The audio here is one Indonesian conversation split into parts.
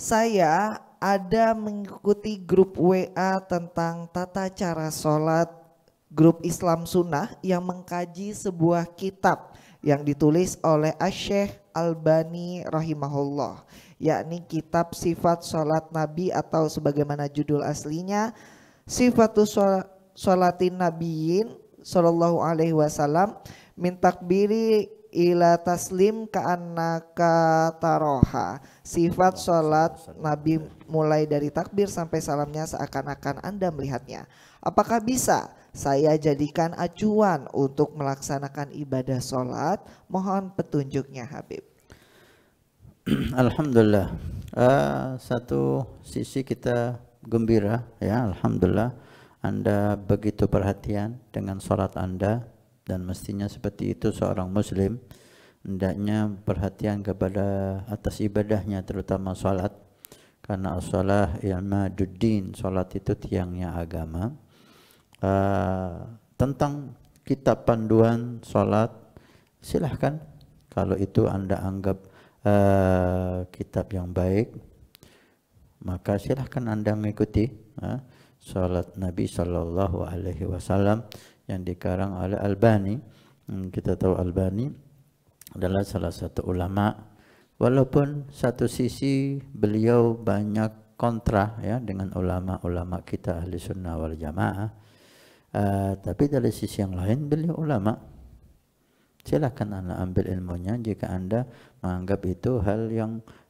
Saya ada mengikuti grup WA tentang tata cara sholat, grup Islam Sunnah yang mengkaji sebuah kitab yang ditulis oleh Asy-Syaikh Albani rahimahullah, yakni kitab Sifat Sholat Nabi atau sebagaimana judul aslinya Sifatus Sholatin Nabiyyin sallallahu alaihi wasallam min takbiri ila taslim ka'annaka taroha. Sifat sholat Nabi mulai dari takbir sampai salamnya seakan-akan Anda melihatnya. Apakah bisa saya jadikan acuan untuk melaksanakan ibadah sholat? Mohon petunjuknya Habib. Alhamdulillah. Satu sisi kita gembira ya, alhamdulillah Anda begitu perhatian dengan sholat Anda, dan mestinya seperti itu seorang muslim, hendaknya perhatian kepada atas ibadahnya, terutama sholat, karena as-shalah imaduddin, sholat itu tiangnya agama. Tentang kitab panduan sholat, silahkan kalau itu Anda anggap kitab yang baik, maka silahkan Anda mengikuti sholat Nabi Sallallahu Alaihi Wasallam yang dikarang oleh Albani. Kita tahu Albani adalah salah satu ulama, walaupun satu sisi beliau banyak kontra ya dengan ulama-ulama kita ahli sunnah wal jamaah, tapi dari sisi yang lain beliau ulama. Silakan Anda ambil ilmunya jika Anda menganggap itu hal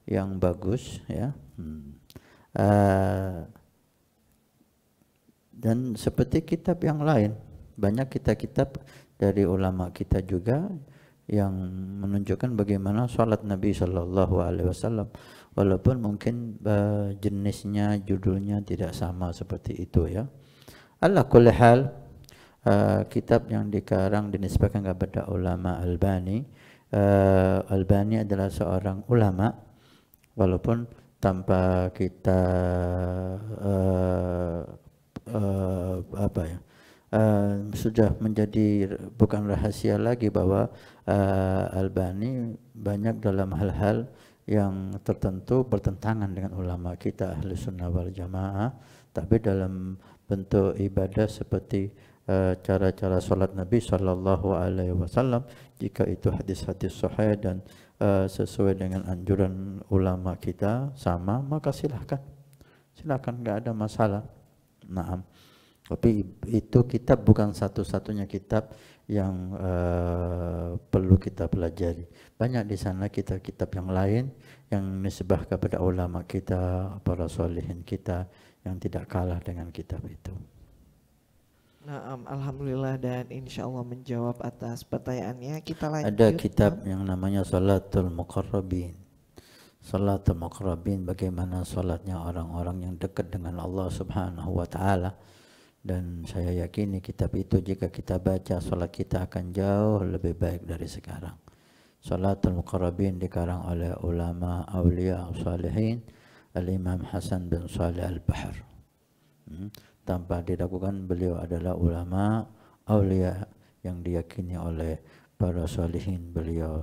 yang bagus ya. Dan seperti kitab yang lain, banyak kitab-kitab dari ulama kita juga yang menunjukkan bagaimana sholat Nabi Shallallahu Alaihi Wasallam, walaupun mungkin jenisnya, judulnya tidak sama seperti itu ya. Ala kulli hal, kitab yang dikarang dinisbahkan kepada ulama Albani. Albani adalah seorang ulama, walaupun tanpa kita sudah menjadi bukan rahasia lagi bahwa Albani banyak dalam hal-hal yang tertentu bertentangan dengan ulama kita ahli sunnah wal jamaah, tapi dalam bentuk ibadah seperti cara-cara sholat Nabi Sallallahu Alaihi Wasallam, jika itu hadis-hadis sahih dan sesuai dengan anjuran ulama kita sama, maka silakan, nggak ada masalah. Naam. Tapi itu kitab bukan satu-satunya kitab yang perlu kita pelajari. Banyak di sana kitab-kitab yang lain yang nisbah kepada ulama kita, para sholihin kita, yang tidak kalah dengan kitab itu. Nah, alhamdulillah, dan insya Allah menjawab atas pertanyaannya. Kita lanjut. Ada kitab yang namanya Salatul Muqarrabin. Salatul Muqarrabin, bagaimana salatnya orang-orang yang dekat dengan Allah Subhanahu wa taala. Dan saya yakini kitab itu jika kita baca, salat kita akan jauh lebih baik dari sekarang. Salatul Muqarrabin dikarang oleh ulama aulia salihin Al-Imam Hasan bin Salih Al-Bahr. Tanpa diragukan beliau adalah ulama aulia yang diyakini oleh para salihin. Beliau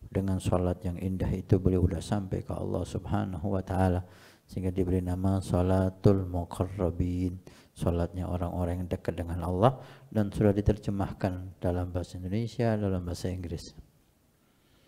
dengan salat yang indah itu beliau sudah sampai ke Allah Subhanahu wa taala, sehingga diberi nama Salatul Muqarrabin, salatnya orang-orang yang dekat dengan Allah, dan sudah diterjemahkan dalam bahasa Indonesia, dalam bahasa Inggris.